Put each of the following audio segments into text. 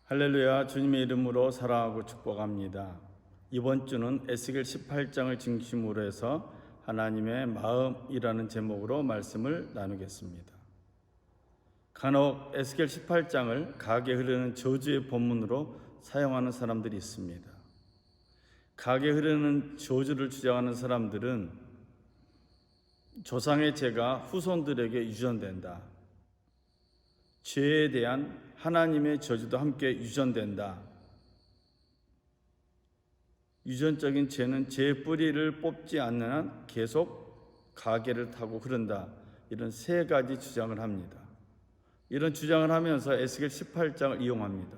할렐루야. 주님의 이름으로 사랑하고 축복합니다. 이번 주는 에스겔 18장을 중심으로 해서 하나님의 마음이라는 제목으로 말씀을 나누겠습니다. 간혹 에스겔 18장을 강하게 흐르는 저주의 본문으로 사용하는 사람들이 있습니다. 강하게 흐르는 저주를 주장하는 사람들은 조상의 죄가 후손들에게 유전된다, 죄에 대한 하나님의 저주도 함께 유전된다, 유전적인 죄는 죄의 뿌리를 뽑지 않는 한 계속 가계를 타고 흐른다, 이런 세 가지 주장을 합니다. 이런 주장을 하면서 에스겔 18장을 이용합니다.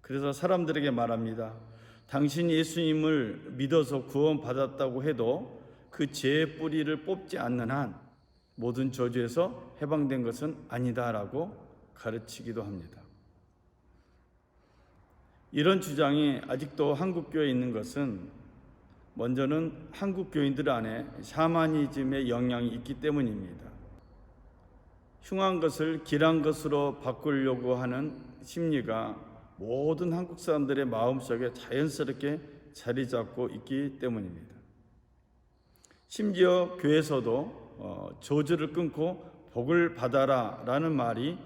그래서 사람들에게 말합니다. 당신이 예수님을 믿어서 구원받았다고 해도 그 죄의 뿌리를 뽑지 않는 한 모든 저주에서 해방된 것은 아니다라고 가르치기도 합니다. 이런 주장이 아직도 한국교회에 있는 것은 먼저는 한국 교인들 안에 샤머니즘의 영향이 있기 때문입니다. 흉한 것을 길한 것으로 바꾸려고 하는 심리가 모든 한국 사람들의 마음속에 자연스럽게 자리 잡고 있기 때문입니다. 심지어 교회에서도 저주를 끊고 복을 받아라 라는 말이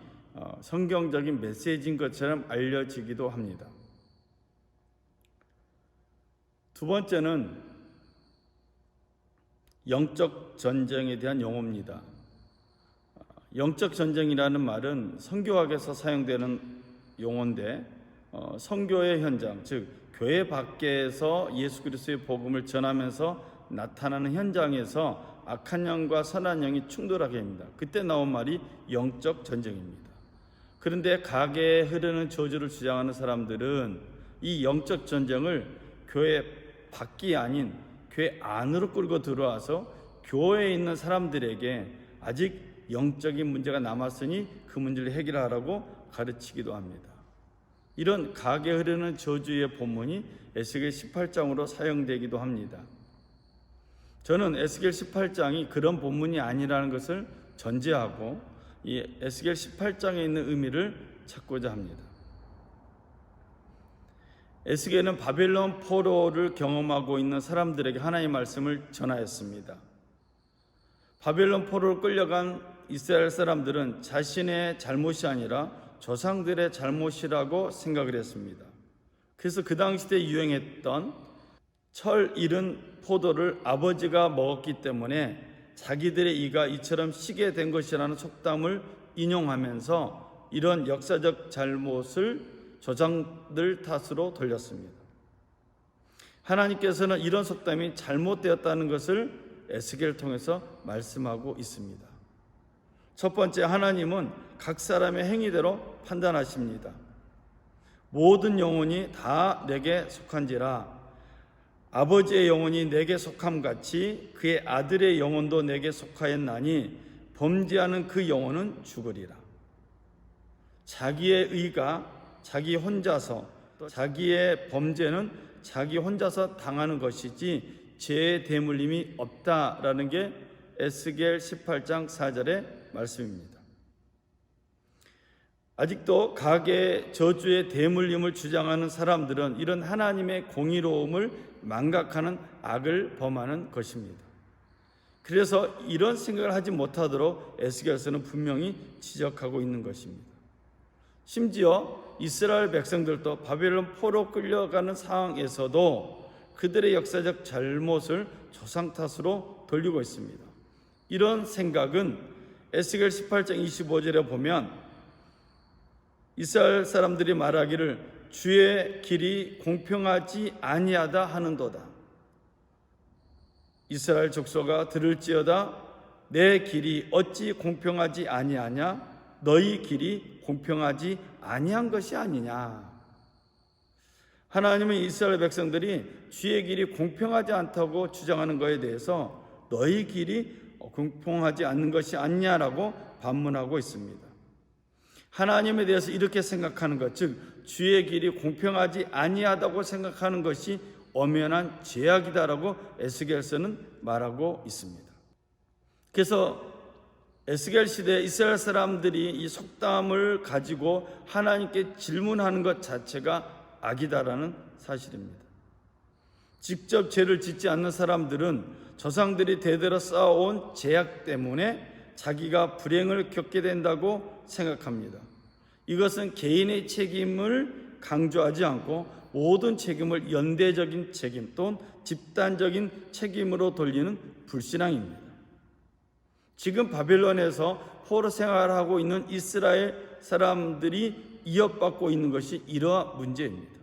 성경적인 메시지인 것처럼 알려지기도 합니다. 두 번째는 영적 전쟁에 대한 용어입니다. 영적 전쟁이라는 말은 선교학에서 사용되는 용어인데 선교의 현장, 즉 교회 밖에서 예수 그리스도의 복음을 전하면서 나타나는 현장에서 악한 영과 선한 영이 충돌하게 됩니다. 그때 나온 말이 영적 전쟁입니다. 그런데 가게에 흐르는 저주를 주장하는 사람들은 이 영적 전쟁을 교회 밖이 아닌 교회 안으로 끌고 들어와서 교회에 있는 사람들에게 아직 영적인 문제가 남았으니 그 문제를 해결하라고 가르치기도 합니다. 이런 가게에 흐르는 저주의 본문이 에스겔 18장으로 사용되기도 합니다. 저는 에스겔 18장이 그런 본문이 아니라는 것을 전제하고 이 에스겔 18장에 있는 의미를 찾고자 합니다. 에스겔은 바벨론 포로를 경험하고 있는 사람들에게 하나님의 말씀을 전하였습니다. 바벨론 포로로 끌려간 이스라엘 사람들은 자신의 잘못이 아니라 조상들의 잘못이라고 생각을 했습니다. 그래서 그 당시에 유행했던 철 잃은 포도를 아버지가 먹었기 때문에 자기들의 이가 이처럼 시게 된 것이라는 속담을 인용하면서 이런 역사적 잘못을 조상들 탓으로 돌렸습니다. 하나님께서는 이런 속담이 잘못되었다는 것을 에스겔을 통해서 말씀하고 있습니다. 첫 번째, 하나님은 각 사람의 행위대로 판단하십니다. 모든 영혼이 다 내게 속한지라 아버지의 영혼이 내게 속함같이 그의 아들의 영혼도 내게 속하였나니 범죄하는 그 영혼은 죽으리라. 자기의 의가 자기 혼자서, 또 자기의 범죄는 자기 혼자서 당하는 것이지 죄의 대물림이 없다라는 게 에스겔 18장 4절의 말씀입니다. 아직도 가계 저주의 대물림을 주장하는 사람들은 이런 하나님의 공의로움을 망각하는 악을 범하는 것입니다. 그래서 이런 생각을 하지 못하도록 에스겔서는 분명히 지적하고 있는 것입니다. 심지어 이스라엘 백성들도 바벨론 포로 끌려가는 상황에서도 그들의 역사적 잘못을 조상 탓으로 돌리고 있습니다. 이런 생각은 에스겔 18장 25절에 보면 이스라엘 사람들이 말하기를 주의 길이 공평하지 아니하다 하는도다. 이스라엘 족속아 들을지어다 내 길이 어찌 공평하지 아니하냐? 너희 길이 공평하지 아니한 것이 아니냐. 하나님은 이스라엘 백성들이 주의 길이 공평하지 않다고 주장하는 것에 대해서 너희 길이 공평하지 않는 것이 아니냐라고 반문하고 있습니다. 하나님에 대해서 이렇게 생각하는 것, 즉 주의 길이 공평하지 아니하다고 생각하는 것이 엄연한 죄악이다라고 에스겔서는 말하고 있습니다. 그래서 에스겔 시대 이스라엘 사람들이 이 속담을 가지고 하나님께 질문하는 것 자체가 악이다라는 사실입니다. 직접 죄를 짓지 않는 사람들은 조상들이 대대로 쌓아온 죄악 때문에 자기가 불행을 겪게 된다고 생각합니다. 이것은 개인의 책임을 강조하지 않고 모든 책임을 연대적인 책임 또는 집단적인 책임으로 돌리는 불신앙입니다. 지금 바벨론에서 포로 생활하고 있는 이스라엘 사람들이 이어받고 있는 것이 이러한 문제입니다.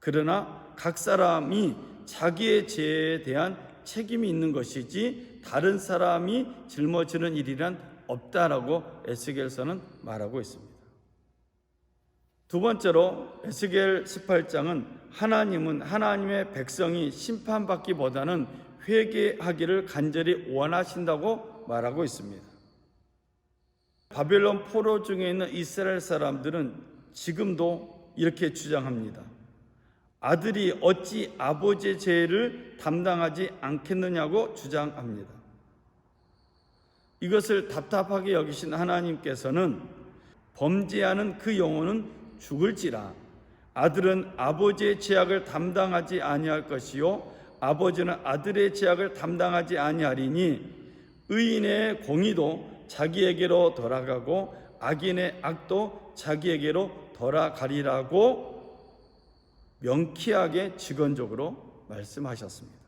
그러나 각 사람이 자기의 죄에 대한 책임이 있는 것이지 다른 사람이 짊어지는 일이란 없다라고 에스겔서는 말하고 있습니다. 두 번째로 에스겔 18장은 하나님은 하나님의 백성이 심판받기보다는 회개하기를 간절히 원하신다고 말하고 있습니다. 바벨론 포로 중에 있는 이스라엘 사람들은 지금도 이렇게 주장합니다. 아들이 어찌 아버지의 죄를 담당하지 않겠느냐고 주장합니다. 이것을 답답하게 여기신 하나님께서는 범죄하는 그 영혼은 죽을지라 아들은 아버지의 죄악을 담당하지 아니할 것이요 아버지는 아들의 죄악을 담당하지 아니하리니 의인의 공의도 자기에게로 돌아가고 악인의 악도 자기에게로 돌아가리라고 명쾌하게 직언적으로 말씀하셨습니다.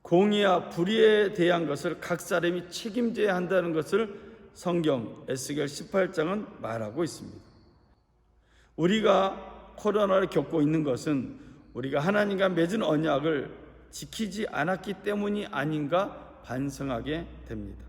공의와 불의에 대한 것을 각 사람이 책임져야 한다는 것을 성경 에스겔 18장은 말하고 있습니다. 우리가 코로나를 겪고 있는 것은 우리가 하나님과 맺은 언약을 지키지 않았기 때문이 아닌가 반성하게 됩니다.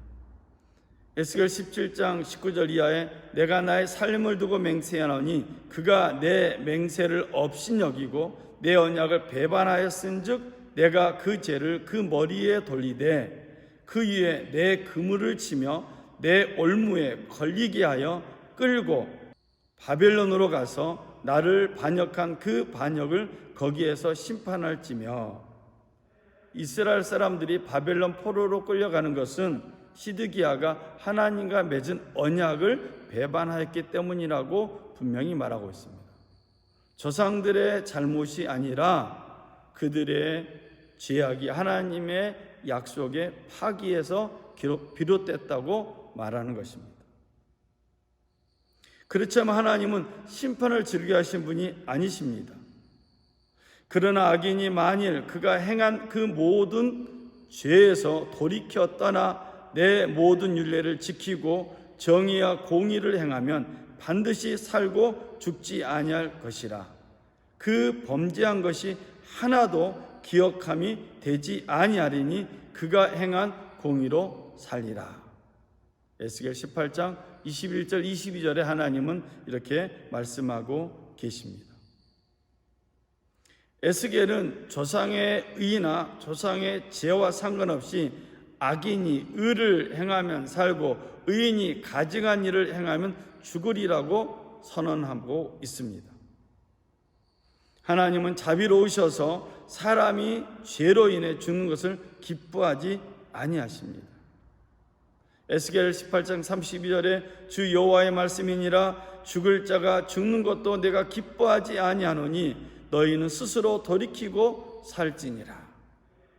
에스겔 17장 19절 이하에 내가 나의 삶을 두고 맹세하노니 그가 내 맹세를 업신여기고 내 언약을 배반하였은즉 내가 그 죄를 그 머리에 돌리되 그 위에 내 그물을 치며 내 올무에 걸리게 하여 끌고 바벨론으로 가서 나를 반역한 그 반역을 거기에서 심판할지며. 이스라엘 사람들이 바벨론 포로로 끌려가는 것은 시드기야가 하나님과 맺은 언약을 배반하였기 때문이라고 분명히 말하고 있습니다. 조상들의 잘못이 아니라 그들의 죄악이 하나님의 약속의 파기에서 비롯됐다고 말하는 것입니다. 그렇지만 하나님은 심판을 즐겨하신 분이 아니십니다. 그러나 악인이 만일 그가 행한 그 모든 죄에서 돌이켜 떠나 내 모든 율례를 지키고 정의와 공의를 행하면 반드시 살고 죽지 아니할 것이라. 그 범죄한 것이 하나도 기억함이 되지 아니하리니 그가 행한 공의로 살리라. 에스겔 18장 21절 22절에 하나님은 이렇게 말씀하고 계십니다. 에스겔은 조상의 의나 조상의 죄와 상관없이 악인이 의를 행하면 살고 의인이 가증한 일을 행하면 죽으리라고 선언하고 있습니다. 하나님은 자비로우셔서 사람이 죄로 인해 죽는 것을 기뻐하지 아니하십니다. 에스겔 18장 32절에 주 여호와의 말씀이니라 죽을 자가 죽는 것도 내가 기뻐하지 아니하노니 너희는 스스로 돌이키고 살지니라.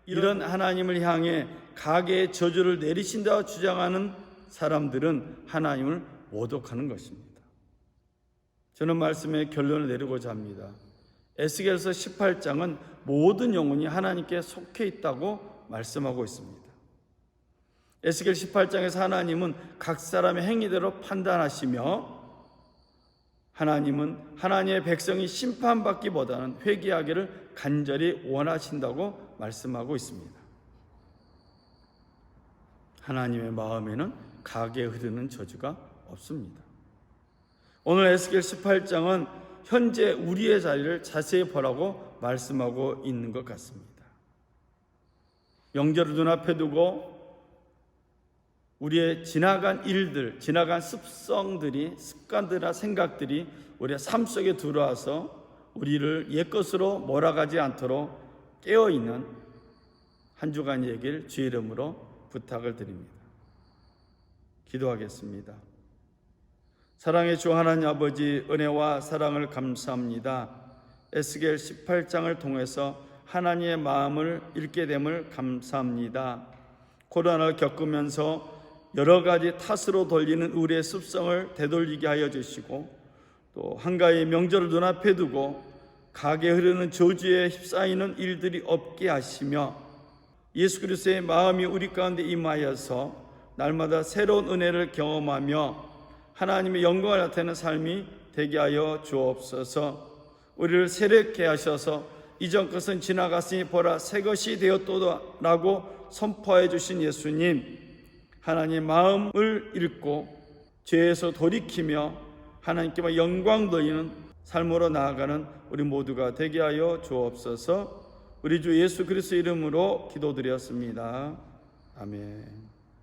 이런 하나님을 향해 가계의 저주를 내리신다고 주장하는 사람들은 하나님을 모독하는 것입니다. 저는 말씀의 결론을 내리고자 합니다. 에스겔서 18장은 모든 영혼이 하나님께 속해 있다고 말씀하고 있습니다. 에스겔 18장에서 하나님은 각 사람의 행위대로 판단하시며 하나님은 하나님의 백성이 심판받기보다는 회개하기를 간절히 원하신다고 말씀하고 있습니다. 하나님의 마음에는 가게에 흐르는 저주가 없습니다. 오늘 에스겔 18장은 현재 우리의 자리를 자세히 보라고 말씀하고 있는 것 같습니다. 영절을 눈앞에 두고 우리의 지나간 일들, 지나간 습성들이, 습관들이나 생각들이 우리의 삶 속에 들어와서 우리를 옛것으로 몰아가지 않도록 깨어있는 한 주간 얘기를 주의 이름으로 부탁을 드립니다. 기도하겠습니다. 사랑의 주 하나님 아버지, 은혜와 사랑을 감사합니다. 에스겔 18장을 통해서 하나님의 마음을 읽게 됨을 감사합니다. 코로나를 겪으면서 여러 가지 탓으로 돌리는 우리의 습성을 되돌리게 하여 주시고, 또 한가위 명절을 눈앞에 두고 가게 흐르는 저주에 휩싸이는 일들이 없게 하시며, 예수 그리스도의 마음이 우리 가운데 임하여서 날마다 새로운 은혜를 경험하며 하나님의 영광을 나타내는 삶이 되게 하여 주옵소서. 우리를 새롭게 하셔서 이전 것은 지나갔으니 보라 새 것이 되었도다라고 선포해 주신 예수님, 하나님의 마음을 읽고 죄에서 돌이키며 하나님께만 영광 돌리는 삶으로 나아가는 우리 모두가 되게 하여 주옵소서. 우리 주 예수 그리스도 이름으로 기도드렸습니다. 아멘.